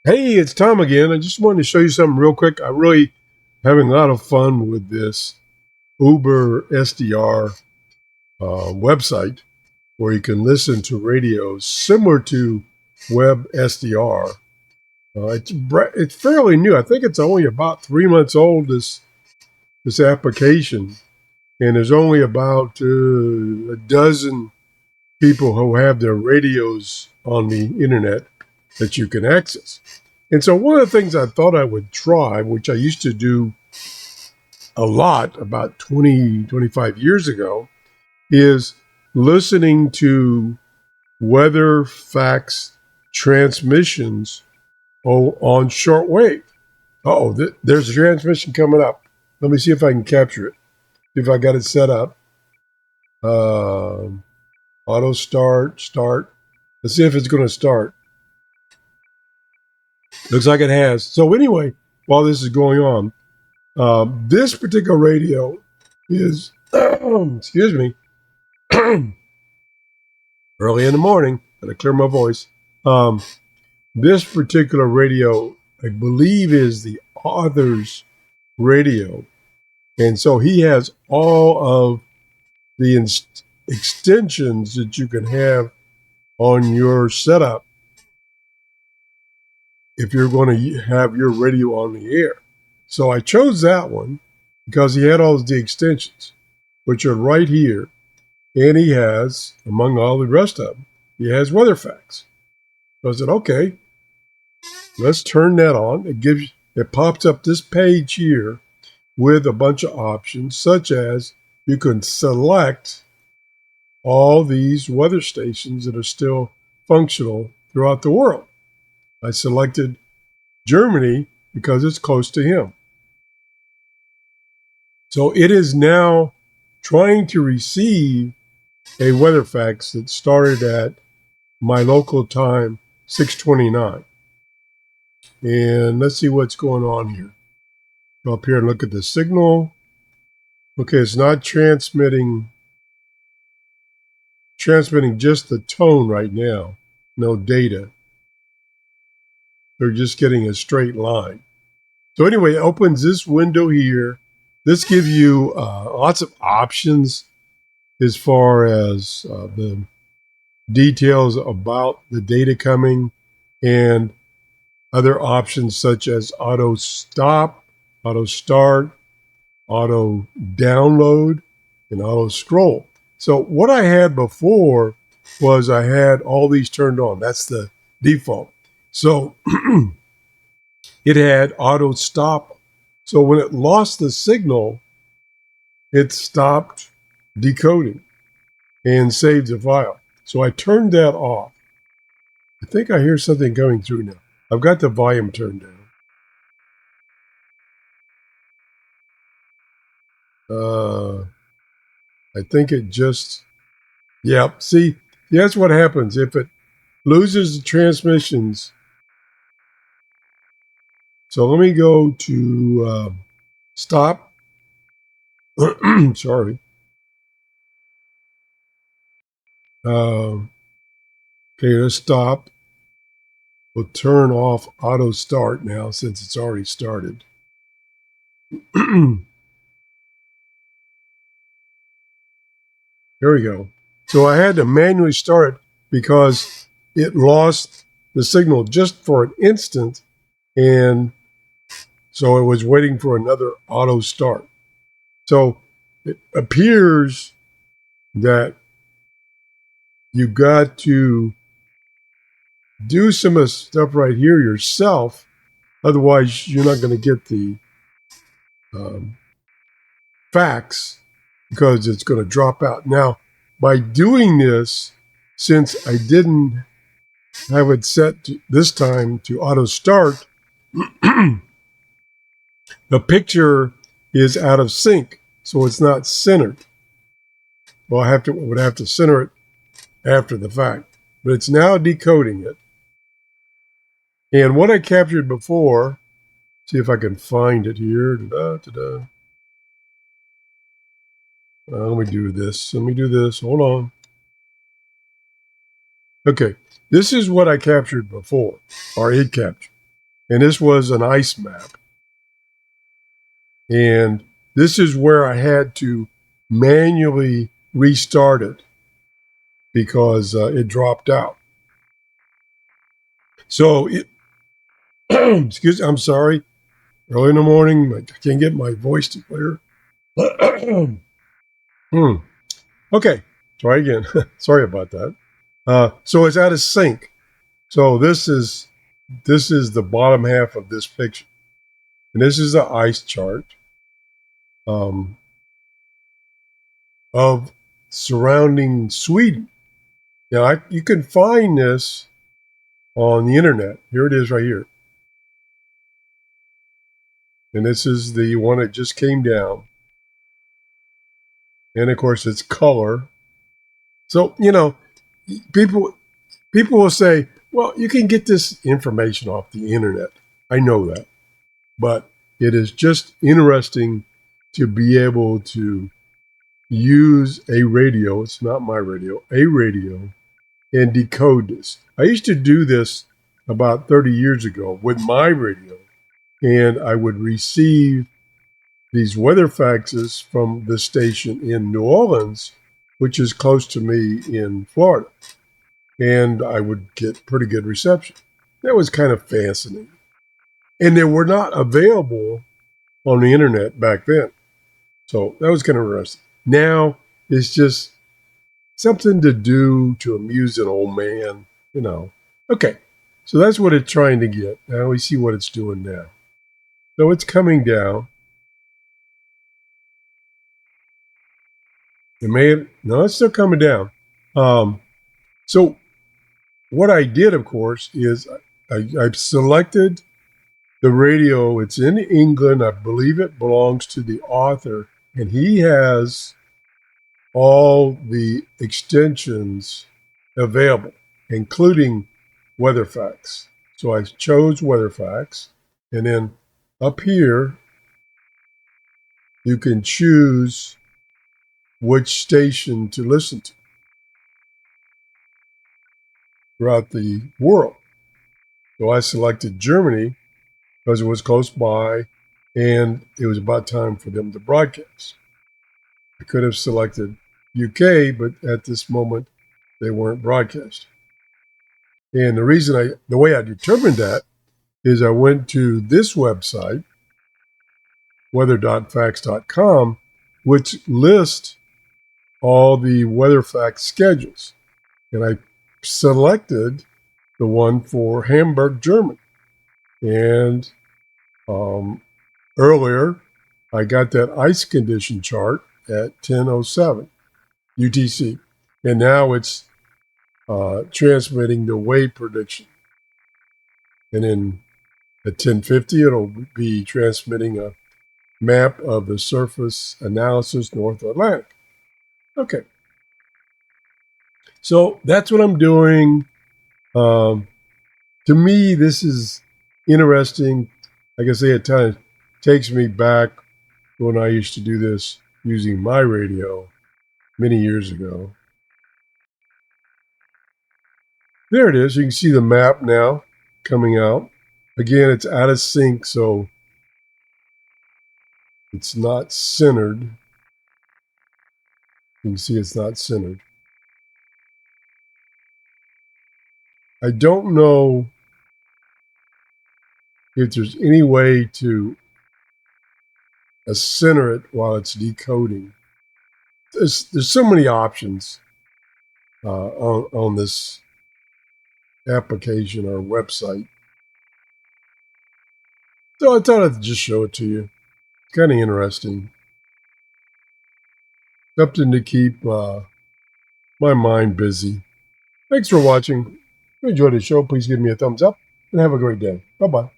Hey, it's Tom again. I just wanted to show you something real quick. I'm really having a lot of fun with this UberSDR website where you can listen to radios similar to WebSDR. It's fairly new. I think it's only about 3 months old, this application. And there's only about a dozen people who have their radios on the internet that you can access. And so one of the things I thought I would try, which I used to do a lot about 20, 25 years ago, is listening to weather facts transmissions on shortwave. There's a transmission coming up. Let me see if I can capture it. See if I got it set up. Auto start. Let's see if it's going to start. Looks like it has. So anyway, while this is going on, this particular radio is, excuse me, early in the morning. Gotta clear my voice. Um, this particular radio, I believe, is the author's radio, and so he has all of the extensions that you can have on your setup if you're going to have your radio on the air. So I chose that one because he had all the extensions, which are right here. And he has, among all the rest of them, he has WeatherFax. So I said, okay, let's turn that on. It pops up this page here with a bunch of options, such as you can select all these weather stations that are still functional throughout the world. I selected Germany because it's close to him. So it is now trying to receive a WeatherFax that started at my local time, 6:29. And let's see what's going on here. Go up here and look at the signal. Okay, it's not transmitting just the tone right now. No data. They're just getting a straight line. So anyway, it opens this window here. This gives you lots of options as far as the details about the data coming and other options such as auto stop, auto start, auto download, and auto scroll. So what I had before was I had all these turned on. That's the default. So it had auto stop. So when it lost the signal, it stopped decoding and saved the file. So I turned that off. I think I hear something coming through now. I've got the volume turned down. I think it just, see, that's what happens. If it loses the transmissions. So let me go to stop. Sorry. Okay, let's stop. We'll turn off auto start now since it's already started. Here we go. So I had to manually start it because it lost the signal just for an instant. And so it was waiting for another auto start. So it appears that you got to do some of the stuff right here yourself. Otherwise, you're not going to get the facts because it's going to drop out. Now, by doing this, since I didn't have it set this time to auto start, the picture is out of sync, so it's not centered. Well, I would have to center it after the fact, but it's now decoding it. And what I captured before, see if I can find it here. Let me do this. Hold on. Okay, this is what I captured before, or it captured. And this was an ice map. And this is where I had to manually restart it because it dropped out. So, I'm sorry. Early in the morning, I can't get my voice to clear. Okay, try again. Sorry about that. So it's out of sync. So this is the bottom half of this picture, and this is the ice chart of surrounding Sweden. Now you can find this on the internet. Here it is, right here, and this is the one that just came down. And of course, it's color. So people will say, well, you can get this information off the internet. I know that. But it is just interesting to be able to use a radio. It's not my radio, a radio, and decode this. I used to do this about 30 years ago with my radio, and I would receive these weather faxes from the station in New Orleans, which is close to me in Florida. And I would get pretty good reception. That was kind of fascinating. And they were not available on the internet back then. So that was kind of interesting. Now it's just something to do to amuse an old man, Okay, so that's what it's trying to get. Now we see what it's doing now. So it's coming down. It's still coming down. So what I did, of course, is I've selected the radio. It's in England. I believe it belongs to the author, and he has all the extensions available, including WeatherFax. So I chose WeatherFax, and then up here, you can choose which station to listen to throughout the world. So I selected Germany because it was close by, and it was about time for them to broadcast. I could have selected UK, but at this moment, they weren't broadcasting. And the way I determined that is I went to this website, weather.fax.com, which lists all the WeatherFax schedules. And I selected the one for Hamburg, Germany. And earlier, I got that ice condition chart at 10:07 UTC. And now it's transmitting the wave prediction. And then at 10:50, it'll be transmitting a map of the surface analysis North Atlantic. Okay. So that's what I'm doing. To me, this is interesting. Like I say, at times takes me back when I used to do this using my radio many years ago. There it is. You can see the map now coming out. Again, it's out of sync, so it's not centered. You can see it's not centered. I don't know if there's any way to center it while it's decoding. There's so many options on this application or website. So I thought I'd just show it to you. It's kind of interesting. Something to keep my mind busy. Thanks for watching. If you enjoyed the show, please give me a thumbs up and have a great day. Bye-bye.